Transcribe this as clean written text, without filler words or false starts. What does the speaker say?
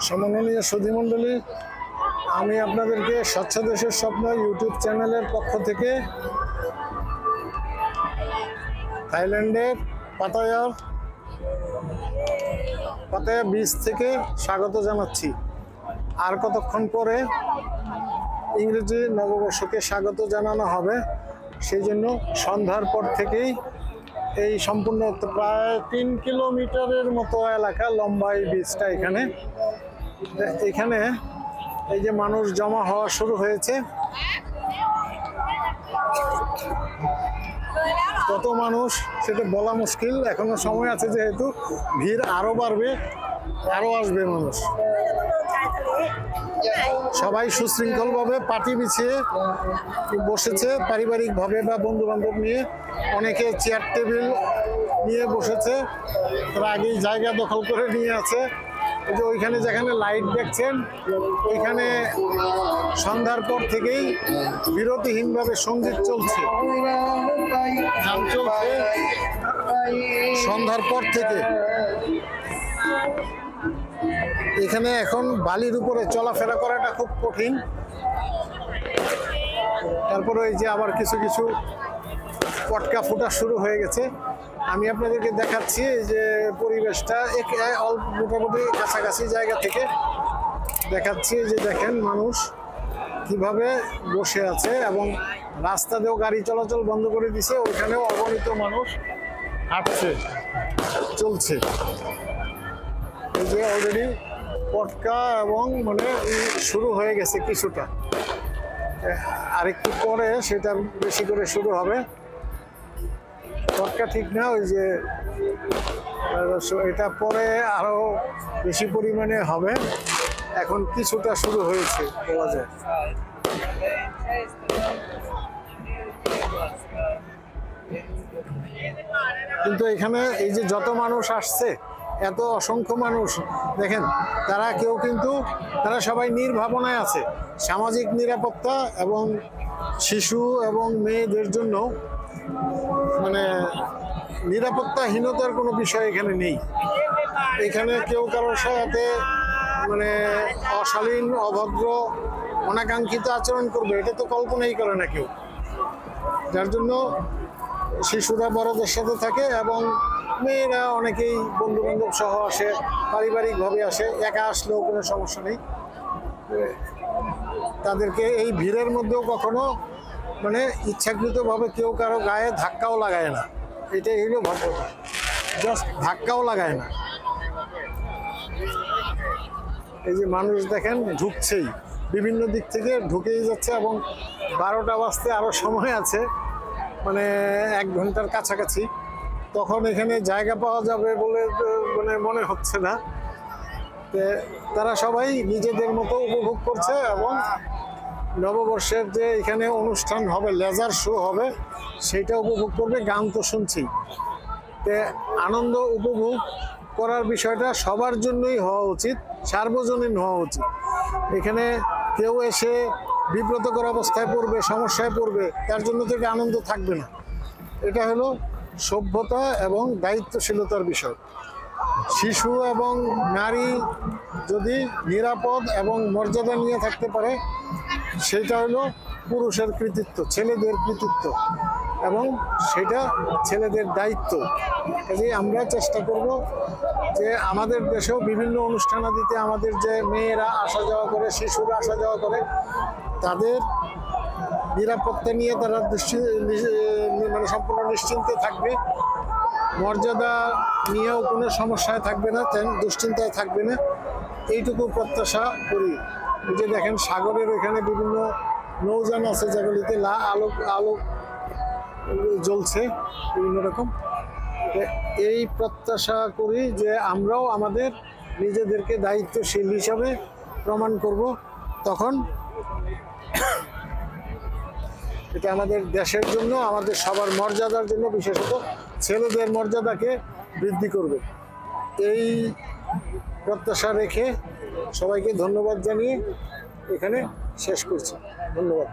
সম্মাননীয় সুধীমণ্ডলী, আমি আপনাদেরকে স্বচ্ছ দেশের স্বপ্ন ইউটিউব চ্যানেলের পক্ষ থেকে থাইল্যান্ডের পাতায়া বিচ থেকে স্বাগত জানাচ্ছি। আর কতক্ষণ পরে ইংরেজি নববর্ষকে স্বাগত জানানো হবে, সেই জন্য সন্ধ্যার পর থেকেই এই সম্পূর্ণ প্রায় 3 কিলোমিটারের মতো এলাকা লম্বা এই বীজটা। এখানে এই যে মানুষ জমা হওয়া শুরু হয়েছে। কত মানুষ সেটা বলা মুশকিল, এখনো সময় আছে, যেহেতু ভিড় আরো বাড়বে, আরো আসবে মানুষ। সবাই সুশৃঙ্খলভাবে পাটি বিছিয়ে বসেছে, পারিবারিকভাবে বা বন্ধু বান্ধব নিয়ে। অনেকে চেয়ার টেবিল নিয়ে বসেছে, তারা আগেই জায়গা দখল করে নিয়ে আছে। যে ওইখানে যেখানে লাইট দেখছেন, ওইখানে সন্ধ্যার পর থেকেই বিরতিহীনভাবে সঙ্গীত চলছে, গান চলছে সন্ধ্যার পর থেকে। এখানে এখন বালির উপরে চলাফেরা করাটা খুব কঠিন। তারপরে এই যে আবার কিছু কিছু পটকা ফুটা শুরু হয়ে গেছে। আমি আপনাদেরকে দেখাচ্ছি এই যে পরিবেশটা মোটামুটি কাছাকাছি জায়গা থেকে দেখাচ্ছি। যে দেখেন মানুষ কিভাবে বসে আছে, এবং রাস্তা দিয়েও গাড়ি চলাচল বন্ধ করে দিছে। ওইখানেও অগণিত মানুষ হাঁটছে, চলছে। এই যে অলরেডি পটকা এবং শুরু হয়ে গেছে কিছুটা, আরেকটু পরে সেটা বেশি করে শুরু হবে। পটকা ঠিক না, ওই যে এটা পরে আরো বেশি পরিমাণে হবে। এখন কিছুটা শুরু হয়েছে বলা যায়। কিন্তু এখানে এই যে যত মানুষ আসছে, এত অসংখ্য মানুষ দেখেন, তারা সবাই নির্ভাবনায় আছে। সামাজিক নিরাপত্তা এবং শিশু এবং মেয়েদের জন্য নিরাপত্তাহীনতার কোনো বিষয় এখানে নেই। এখানে কেউ কারোর সাথে অশালীন, অভদ্র, অনাকাঙ্ক্ষিত আচরণ করবে, এটা তো কল্পনাই করে না কেউ। যার জন্য শিশুরা বড়দের সাথে থাকে, এবং মেয়েরা অনেকেই বন্ধু বান্ধব সহ আসে, পারিবারিকভাবে আসে, একা আসলেও কোনো সমস্যা নেই। তাদেরকে এই ভিড়ের মধ্যেও কখনো ইচ্ছাকৃতভাবে কেউ কারো গায়ে ধাক্কাও লাগায় না। এটাই হলো ভদ্রতা, জাস্ট ধাক্কাও লাগায় না। এই যে মানুষ দেখেন ঢুকছেই, বিভিন্ন দিক থেকে ঢুকেই যাচ্ছে, এবং 12টা বাজতে আরো সময় আছে, 1 ঘন্টার কাছাকাছি। তখন এখানে জায়গা পাওয়া যাবে বলে মনে হচ্ছে না। তারা সবাই নিজেদের মতো উপভোগ করছে, এবং নববর্ষের যে এখানে অনুষ্ঠান হবে, লেজার শো হবে, সেটা উপভোগ করবে। গান তো শুনছি। আনন্দ উপভোগ করার বিষয়টা সবার জন্যই হওয়া উচিত, সার্বজনীন হওয়া উচিত। এখানে কেউ এসে বিব্রতকর অবস্থায় পড়বে, সমস্যায় পড়বে, তার জন্য থেকে আনন্দ থাকবে না। এটা হলো সভ্যতা এবং দায়িত্বশীলতার বিষয়। শিশু এবং নারী যদি নিরাপদ এবং মর্যাদা নিয়ে থাকতে পারে, সেটা হলো পুরুষের কৃতিত্ব, ছেলেদের কৃতিত্ব, এবং সেটা ছেলেদের দায়িত্ব। কাজেই আমরা চেষ্টা করব যে আমাদের দেশেও বিভিন্ন অনুষ্ঠানাদিতে আমাদের যে মেয়েরা আসা যাওয়া করে, শিশুরা আসা যাওয়া করে, তাদের নিরাপত্তা নিয়ে তারা সম্পূর্ণ নিশ্চিন্তে থাকবে। মর্যাদা নিয়েও কোনো সমস্যায় থাকবে না, দুশ্চিন্তায় থাকবে না, এইটুকু প্রত্যাশা করি। যে দেখেন সাগরের ওইখানে বিভিন্ন নৌযান আছে, যেগুলিতে আলো জ্বলছে বিভিন্ন রকম। এই প্রত্যাশা করি যে আমরাও আমাদের নিজেদেরকে দায়িত্বশীল হিসাবে প্রমাণ করব। তখন এটা আমাদের দেশের জন্য, আমাদের সবার মর্যাদার জন্য, বিশেষত ছেলেদের মর্যাদাকে বৃদ্ধি করবে। এই প্রত্যাশা রেখে সবাইকে ধন্যবাদ জানিয়ে এখানে শেষ করছি। ধন্যবাদ।